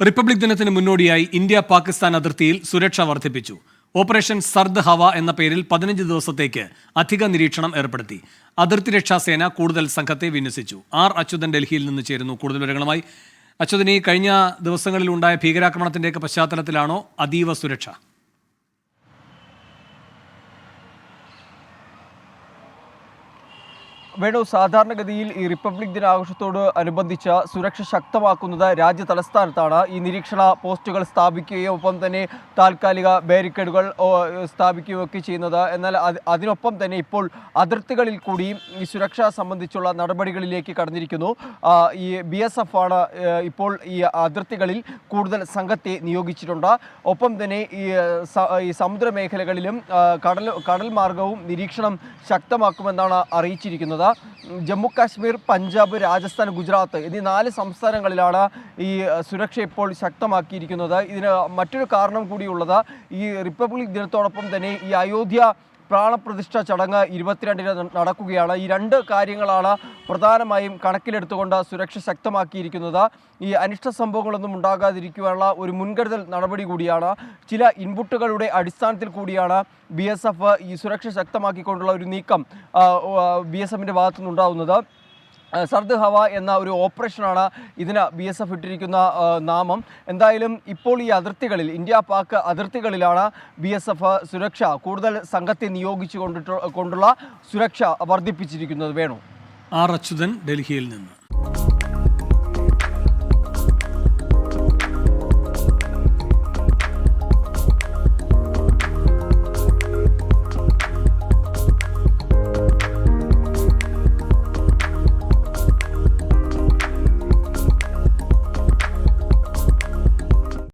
Republic ദിനത്തിന് മുന്നോടിയായി India Pakistan അതിർത്തിയിൽ സുരക്ഷ വർദ്ധിപ്പിച്ചു. ഓപ്പറേഷൻ സർദ് ഹവ എന്ന പേരിൽ 15 ദിവസത്തേക്ക് അധിക നിരീക്ഷണം ഏർപ്പെടുത്തി. അതിർത്തി രക്ഷാസേന കൂടുതൽ സംഘത്തെ വിന്യസിച്ചു. ആർ അച്യുതൻ ഡൽഹിയിൽ നിന്ന് ചേരുന്നു കൂടുതൽ വിവരങ്ങളുമായി. അച്യുതൻ, ഈ കഴിഞ്ഞ ദിവസങ്ങളിൽ ഉണ്ടായ ഭീകരാക്രമണത്തിന്റെയൊക്കെ പശ്ചാത്തലത്തിലാണോ അതീവ സുരക്ഷ? വേണു, സാധാരണഗതിയിൽ ഈ റിപ്പബ്ലിക് ദിനാഘോഷത്തോട് അനുബന്ധിച്ച സുരക്ഷ ശക്തമാക്കുന്നത് രാജ്യ തലസ്ഥാനത്താണ്. ഈ നിരീക്ഷണ പോസ്റ്റുകൾ സ്ഥാപിക്കുകയും ഒപ്പം തന്നെ താൽക്കാലിക ബാരിക്കേഡുകൾ സ്ഥാപിക്കുകയും ഒക്കെ ചെയ്യുന്നത്. എന്നാൽ അതിനൊപ്പം തന്നെ ഇപ്പോൾ അതിർത്തികളിൽ കൂടിയും ഈ സുരക്ഷ സംബന്ധിച്ചുള്ള നടപടികളിലേക്ക് കടന്നിരിക്കുന്നു. ഈ BSF ആണ് ഇപ്പോൾ ഈ അതിർത്തികളിൽ കൂടുതൽ സംഘത്തെ നിയോഗിച്ചിട്ടുണ്ട്. ഒപ്പം തന്നെ ഈ സമുദ്ര മേഖലകളിലും കടൽ മാർഗവും നിരീക്ഷണം ശക്തമാക്കുമെന്നാണ് അറിയിച്ചിരിക്കുന്നത്. ജമ്മു കാശ്മീർ, പഞ്ചാബ്, രാജസ്ഥാൻ, ഗുജറാത്ത് എന്നീ 4 സംസ്ഥാനങ്ങളിലാണ് ഈ സുരക്ഷ ഇപ്പോൾ ശക്തമാക്കിയിരിക്കുന്നത്. ഇതിന് മറ്റൊരു കാരണം കൂടിയുള്ളത്, ഈ റിപ്പബ്ലിക് ദിനത്തോടൊപ്പം തന്നെ ഈ അയോധ്യ പ്രാണപ്രതിഷ്ഠ ചടങ്ങ് 22-ന് നടക്കുകയാണ്. ഈ 2 കാര്യങ്ങളാണ് പ്രധാനമായും കണക്കിലെടുത്തുകൊണ്ട് സുരക്ഷ ശക്തമാക്കിയിരിക്കുന്നത്. ഈ അനിഷ്ട സംഭവങ്ങളൊന്നും ഉണ്ടാകാതിരിക്കുവാനുള്ള ഒരു മുൻകരുതൽ നടപടി കൂടിയാണ്. ചില ഇൻപുട്ടുകളുടെ അടിസ്ഥാനത്തിൽ കൂടിയാണ് BSF ഈ സുരക്ഷ ശക്തമാക്കിക്കൊണ്ടുള്ള ഒരു നീക്കം BSFിൻ്റെ ഭാഗത്തുനിന്നുണ്ടാവുന്നത്. സർദ് ഹവ എന്ന ഒരു ഓപ്പറേഷനാണ് ഇതിന് BSF ഇട്ടിരിക്കുന്ന നാമം. എന്തായാലും ഇപ്പോൾ ഈ അതിർത്തികളിൽ, ഇന്ത്യ പാക് അതിർത്തികളിലാണ് BSF സുരക്ഷ കൂടുതൽ സംഘത്തെ നിയോഗിച്ചു കൊണ്ടുള്ള സുരക്ഷ വർദ്ധിപ്പിച്ചിരിക്കുന്നത്. വേണു. ആർ അച്യുതൻ, ഡൽഹിയിൽ നിന്ന്.